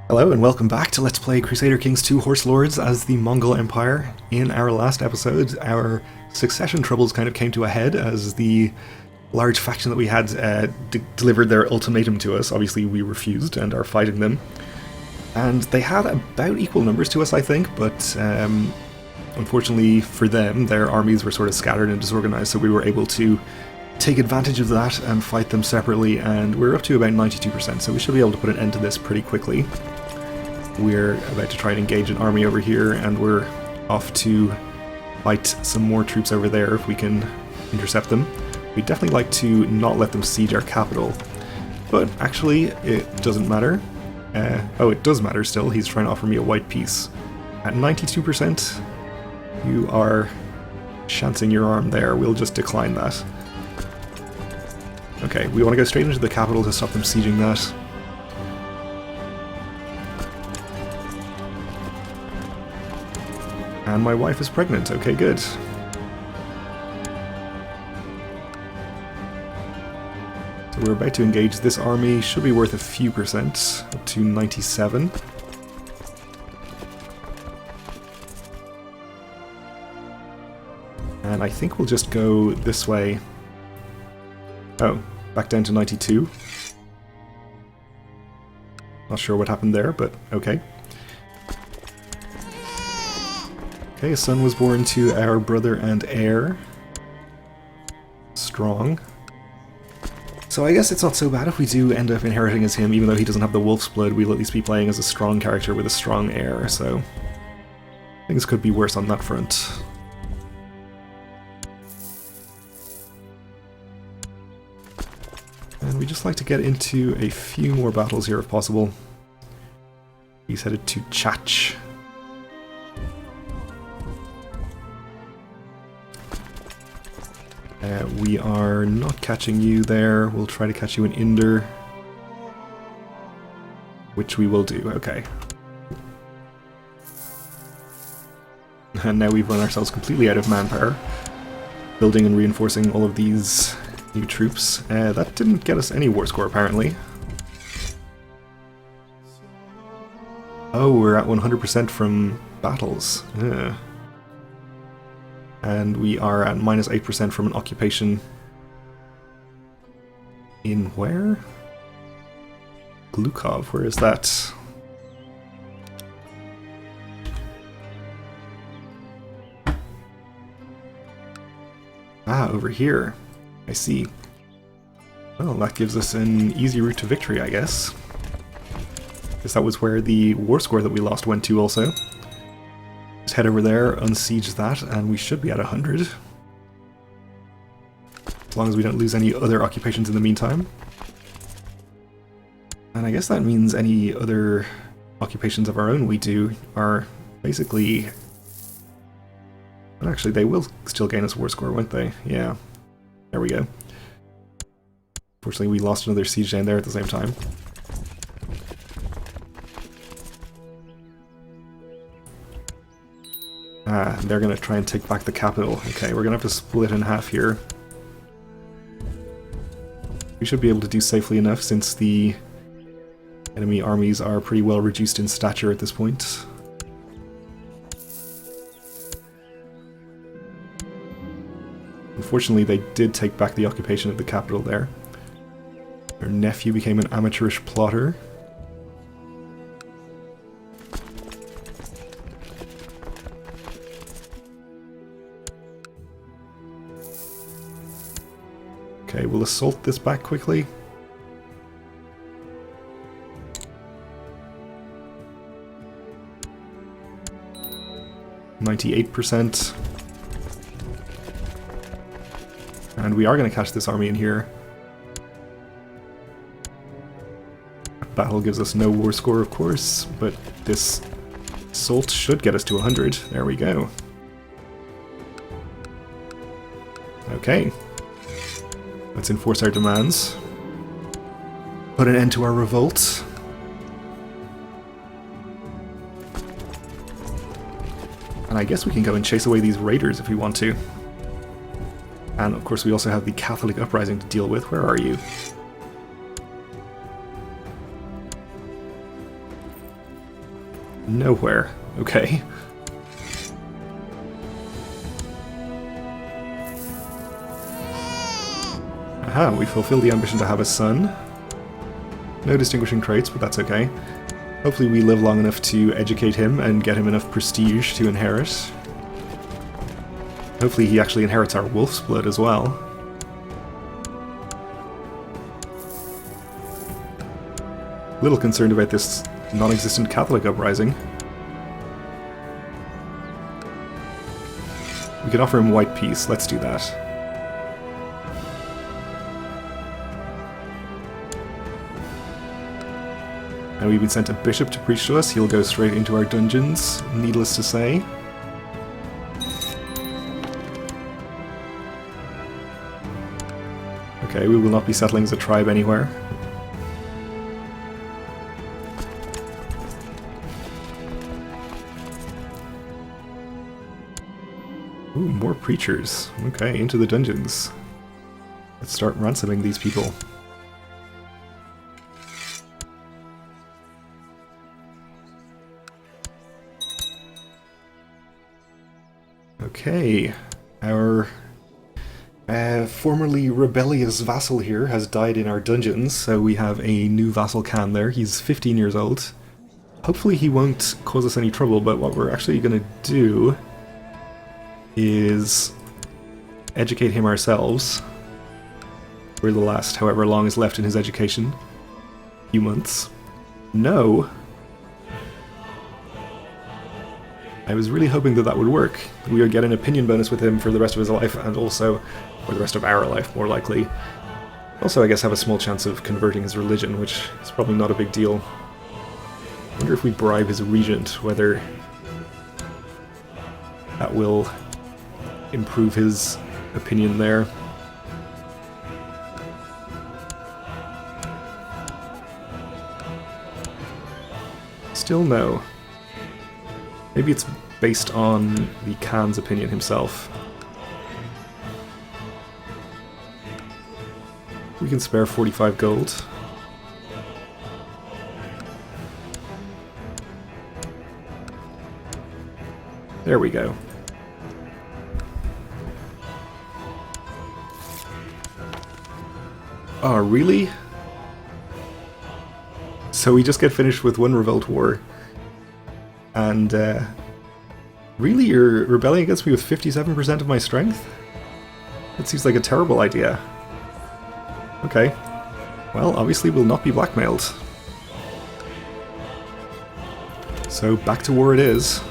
Hello and welcome back to Let's Play Crusader Kings 2 Horse Lords as the Mongol Empire. In our last episode, our succession troubles kind of came to a head as the large faction that we had delivered their ultimatum to us. Obviously we refused and are fighting them. And they had about equal numbers to us, I think, but unfortunately for them, their armies were sort of scattered and disorganized, so we were able to take advantage of that and fight them separately, and we're up to about 92%, so we should be able to put an end to this pretty quickly. We're about to try and engage an army over here, and we're off to fight some more troops over there if we can intercept them. We'd definitely like to not let them siege our capital, but actually it doesn't matter. Oh, it does matter still. He's trying to offer me a white piece. At 92%, you are chancing your arm there. We'll just decline that. Okay, we want to go straight into the capital to stop them sieging that. And my wife is pregnant. Okay, good. So we're about to engage this army. Should be worth a few percent, up to 97. And I think we'll just go this way. Oh, back down to 92. Not sure what happened there, but okay. Okay, a son was born to our brother and heir. Strong. So I guess it's not so bad if we do end up inheriting as him, even though he doesn't have the wolf's blood. We'll at least be playing as a strong character with a strong heir, so things could be worse on that front. And we just like to get into a few more battles here if possible. He's headed to Chach. We are not catching you there. We'll try to catch you in Inder. Which we will do, okay. And now we've run ourselves completely out of manpower. Building and reinforcing all of these new troops. That didn't get us any war score, apparently. Oh, we're at 100% from battles. Yeah. And we are at minus 8% from an occupation in where? Glukov, where is that? Ah, over here. I see. Well, that gives us an easy route to victory, I guess. Guess that was where the war score that we lost went to also. Just head over there, unsiege that, and we should be at 100. As long as we don't lose any other occupations in the meantime. And I guess that means any other occupations of our own we do are basically... Well, actually, they will still gain us war score, won't they? Yeah. There we go. Fortunately, we lost another siege down there at the same time. Ah, they're going to try and take back the capital. Okay, we're going to have to split in half here. We should be able to do safely enough since the enemy armies are pretty well reduced in stature at this point. Unfortunately, they did take back the occupation of the capital there. Their nephew became an amateurish plotter. Okay, we'll assault this back quickly. %. And we are going to catch this army in here. Battle gives us no war score, of course, but this assault should get us to 100. There we go. Okay. Let's enforce our demands. Put an end to our revolt. And I guess we can go and chase away these raiders if we want to. And of course we also have the Catholic uprising to deal with. Where are you? Nowhere. Okay. Aha, we fulfilled the ambition to have a son. No distinguishing traits, but that's okay. Hopefully we live long enough to educate him and get him enough prestige to inherit. Hopefully he actually inherits our wolf's blood as well. A little concerned about this non-existent Catholic uprising. We can offer him white peace, let's do that. And we've been sent a bishop to preach to us. He'll go straight into our dungeons, needless to say. Okay, we will not be settling as a tribe anywhere. Ooh, more preachers. Okay, into the dungeons. Let's start ransoming these people. Okay, our formerly rebellious vassal here has died in our dungeons, so we have a new vassal Khan there. He's 15 years old. Hopefully he won't cause us any trouble, but what we're actually going to do is educate him ourselves for the last however long is left in his education. A few months. No! I was really hoping that that would work. We would get an opinion bonus with him for the rest of his life, and also for the rest of our life, more likely. Also, I guess, have a small chance of converting his religion, which is probably not a big deal. I wonder if we bribe his regent, whether that will improve his opinion there. Still no. Maybe it's based on the Khan's opinion himself. We can spare 45 gold. There we go. Oh, really? So we just get finished with one revolt war. And, really? You're rebelling against me with 57% of my strength? That seems like a terrible idea. Okay. Well, obviously we'll not be blackmailed. So, back to war it is.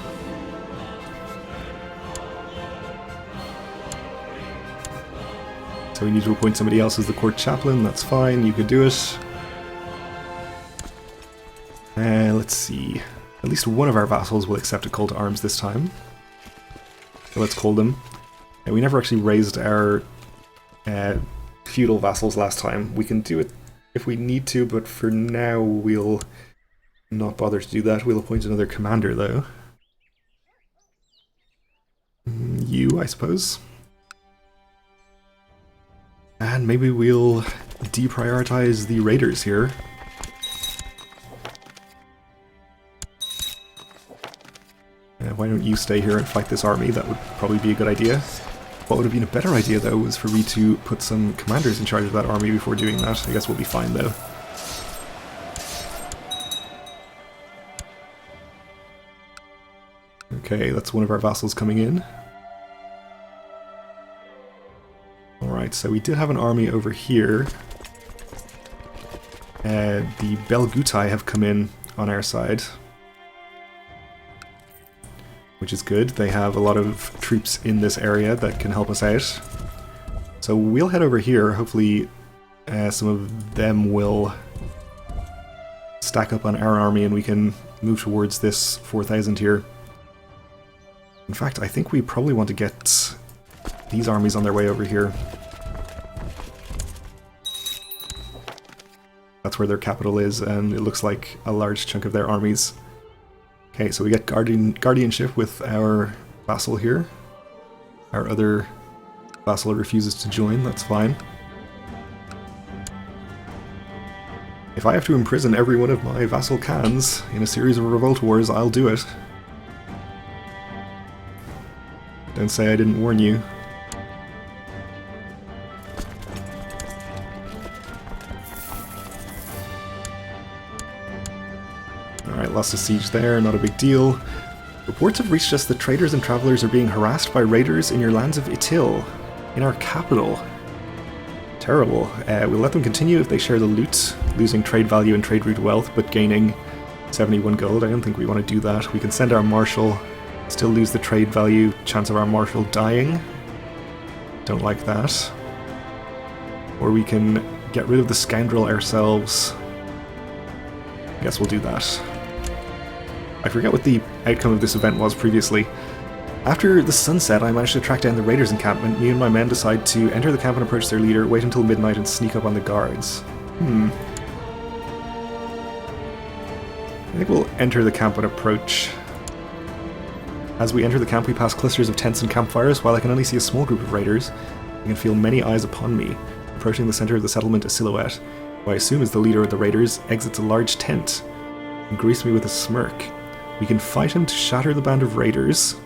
So we need to appoint somebody else as the court chaplain, that's fine, you could do it. Let's see. At least one of our vassals will accept a call to arms this time. So let's call them. And we never actually raised our feudal vassals last time. We can do it if we need to, but for now we'll not bother to do that. We'll appoint another commander, though. You, I suppose. And maybe we'll deprioritize the raiders here. Why don't you stay here and fight this army? That would probably be a good idea. What would have been a better idea, though, was for me to put some commanders in charge of that army before doing that. I guess we'll be fine, though. Okay, that's one of our vassals coming in. Alright, so we did have an army over here. The Belgutai have come in on our side, which is good. They have a lot of troops in this area that can help us out. So we'll head over here. Hopefully some of them will stack up on our army and we can move towards this 4,000 here. In fact, I think we probably want to get these armies on their way over here. That's where their capital is, and it looks like a large chunk of their armies. Okay, so we get guardianship with our vassal here. Our other vassal refuses to join, that's fine. If I have to imprison every one of my vassal cans in a series of revolt wars, I'll do it. Don't say I didn't warn you. Alright, lost a siege there, not a big deal. Reports have reached us that traders and travelers are being harassed by raiders in your lands of Itil, in our capital. Terrible. We'll let them continue if they share the loot, losing trade value and trade route wealth, but gaining 71 gold. I don't think we want to do that. We can send our marshal, still lose the trade value, chance of our marshal dying. Don't like that. Or we can get rid of the scoundrel ourselves. Guess we'll do that. I forget what the outcome of this event was previously. After the sunset, I managed to track down the raiders' encampment. Me and my men decide to enter the camp and approach their leader, wait until midnight and sneak up on the guards. I think we'll enter the camp and approach. As we enter the camp, we pass clusters of tents and campfires. While I can only see a small group of raiders, I can feel many eyes upon me. Approaching the center of the settlement, a silhouette, who I assume is the leader of the raiders, exits a large tent and greets me with a smirk. We can fight him to shatter the band of raiders.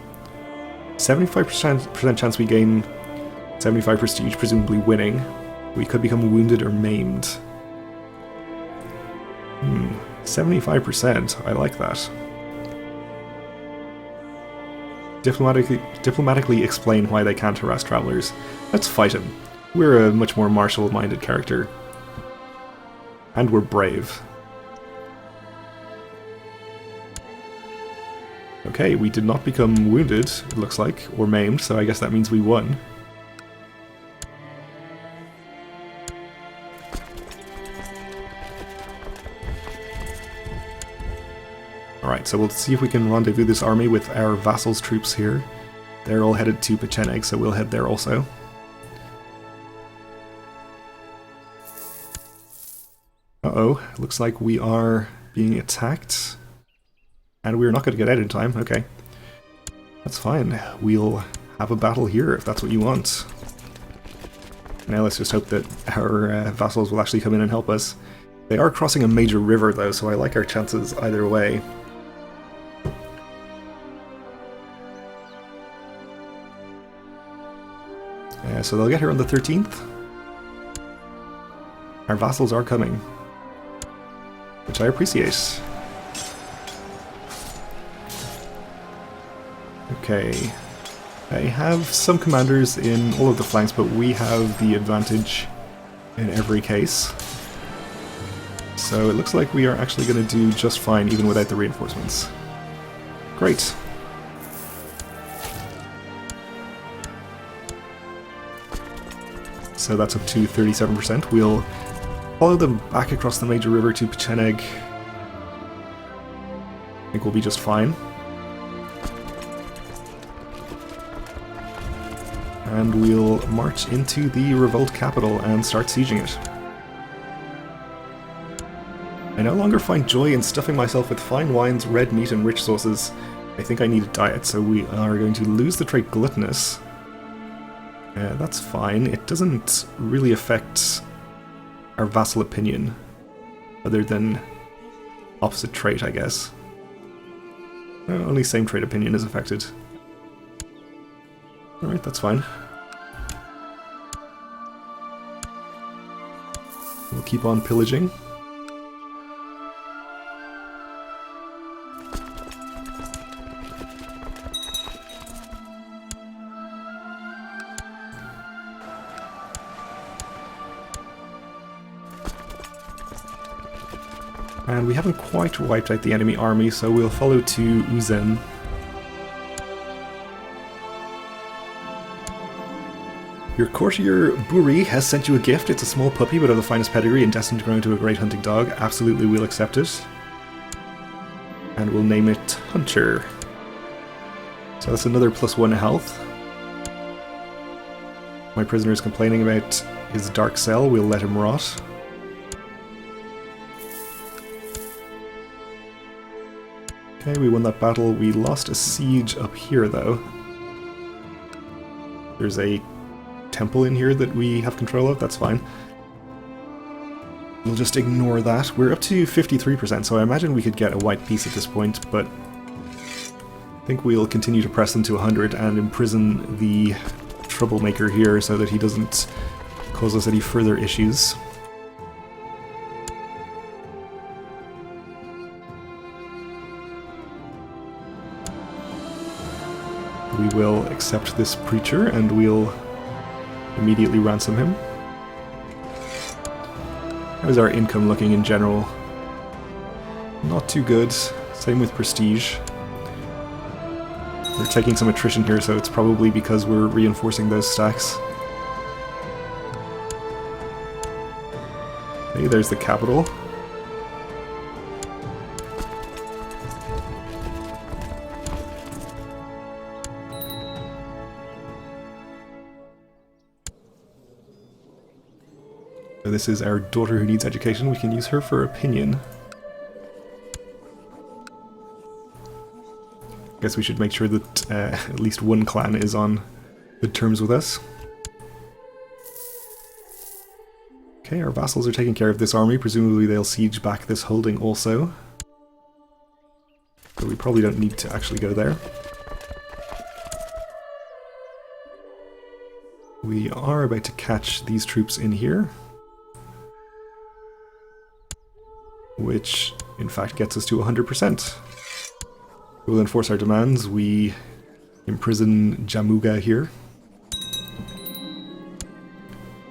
75% chance we gain 75 prestige, presumably winning. We could become wounded or maimed. 75%. I like that. Diplomatically explain why they can't harass travelers. Let's fight him. We're a much more martial-minded character. And we're brave. Okay, we did not become wounded, it looks like, or maimed, so I guess that means we won. Alright, so we'll see if we can rendezvous this army with our vassals' troops here. They're all headed to Pecheneg, so we'll head there also. Uh-oh, looks like we are being attacked. And we're not going to get out in time, okay. That's fine, we'll have a battle here if that's what you want. Now let's just hope that our vassals will actually come in and help us. They are crossing a major river though, so I like our chances either way. So they'll get here on the 13th. Our vassals are coming, which I appreciate. Okay, I have some commanders in all of the flanks, but we have the advantage in every case. So it looks like we are actually going to do just fine even without the reinforcements. Great. So that's up to 37%. We'll follow them back across the major river to Pecheneg. I think we'll be just fine. And we'll march into the revolt capital and start sieging it. I no longer find joy in stuffing myself with fine wines, red meat, and rich sauces. I think I need a diet, so we are going to lose the trait gluttonous. That's fine. It doesn't really affect our vassal opinion, other than opposite trait, I guess. Only same trait opinion is affected. Alright, that's fine. We'll keep on pillaging. And we haven't quite wiped out the enemy army, so we'll follow to Uzen. Your courtier Buri has sent you a gift. It's a small puppy, but of the finest pedigree and destined to grow into a great hunting dog. Absolutely, we'll accept it. And we'll name it Hunter. So that's another +1 health. My prisoner is complaining about his dark cell. We'll let him rot. Okay, we won that battle. We lost a siege up here, though. There's a temple in here that we have control of. That's fine. we'll just ignore that. We're up to 53%, so I imagine we could get a white peace at this point, but I think we'll continue to press them to 100 and imprison the troublemaker here so that he doesn't cause us any further issues. We will accept this preacher and we'll immediately ransom him. How's our income looking in general? Not too good. Same with prestige. We're taking some attrition here, so it's probably because we're reinforcing those stacks. Hey, there's the capital. So this is our daughter who needs education. We can use her for opinion. Guess we should make sure that at least one clan is on good terms with us. Okay, our vassals are taking care of this army. Presumably they'll siege back this holding also. So we probably don't need to actually go there. We are about to catch these troops in here, which in fact gets us to 100%. We'll enforce our demands. We imprison Jamuga here.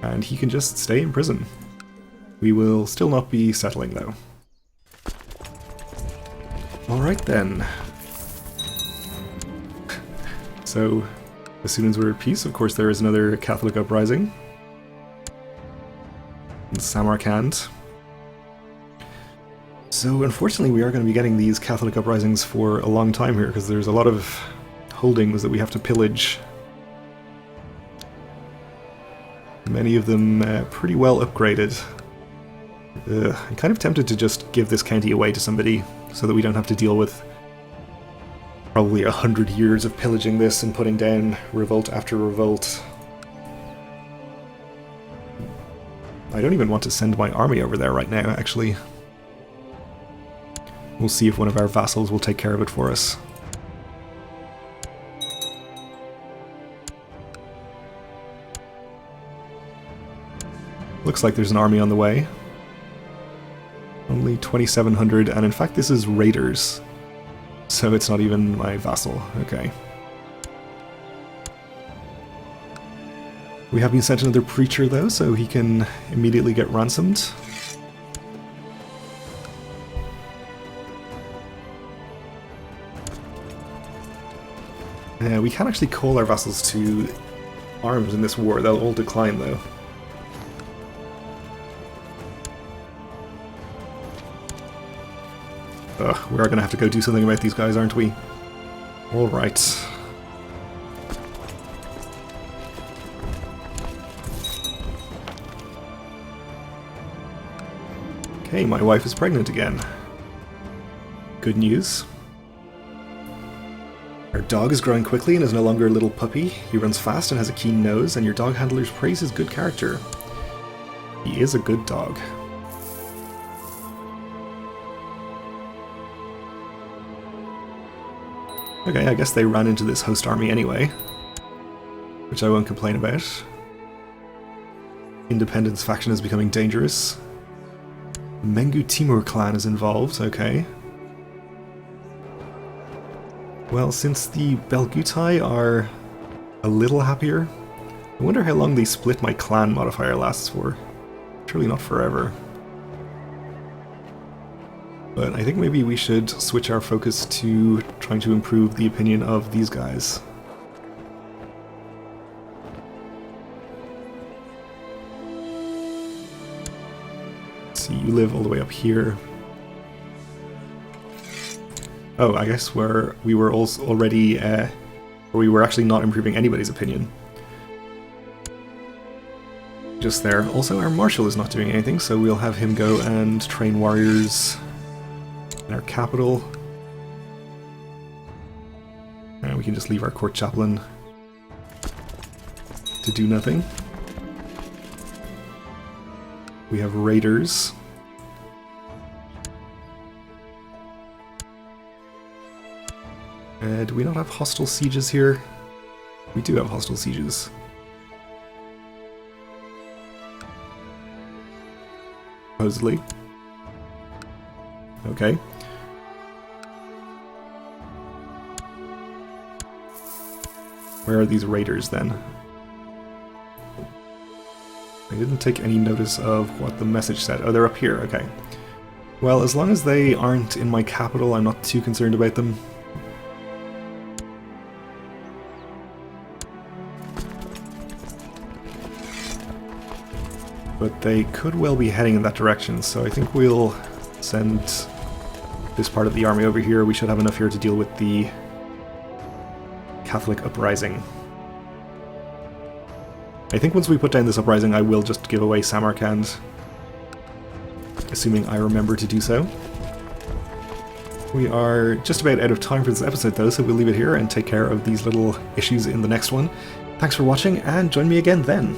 And he can just stay in prison. We will still not be settling though. Alright then. So, as soon as we're at peace, of course there is another Catholic uprising in Samarkand. So unfortunately we are going to be getting these Catholic uprisings for a long time here, because there's a lot of holdings that we have to pillage. Many of them pretty well upgraded. I'm kind of tempted to just give this county away to somebody, so that we don't have to deal with probably 100 years of pillaging this and putting down revolt after revolt. I don't even want to send my army over there right now, actually. We'll see if one of our vassals will take care of it for us. Looks like there's an army on the way. Only 2,700, and in fact this is raiders. So it's not even my vassal. Okay. We have been sent another preacher though, so he can immediately get ransomed. We can actually call our vassals to arms in this war. They'll all decline though. We are going to have to go do something about these guys, aren't we? Alright. Okay, my wife is pregnant again. Good news. Our dog is growing quickly and is no longer a little puppy. He runs fast and has a keen nose, and your dog handlers praise his good character. He is a good dog. Okay, I guess they ran into this host army anyway, which I won't complain about. Independence faction is becoming dangerous. Mengu Timur clan is involved, okay. Well, since the Belgutai are a little happier, I wonder how long the split my clan modifier lasts for. Surely not forever. But I think maybe we should switch our focus to trying to improve the opinion of these guys. Let's see, you live all the way up here. Oh, I guess we were also already, or we were actually not improving anybody's opinion. Just there. Also, our marshal is not doing anything, so we'll have him go and train warriors in our capital. And we can just leave our court chaplain to do nothing. We have raiders. Do we not have hostile sieges here? We do have hostile sieges. Supposedly. Okay. Where are these raiders then? I didn't take any notice of what the message said. Oh, they're up here, okay. Well, as long as they aren't in my capital, I'm not too concerned about them. But they could well be heading in that direction, so I think we'll send this part of the army over here. We should have enough here to deal with the Catholic uprising. I think once we put down this uprising, I will just give away Samarkand, assuming I remember to do so. We are just about out of time for this episode though, so we'll leave it here and take care of these little issues in the next one. Thanks for watching, and join me again then.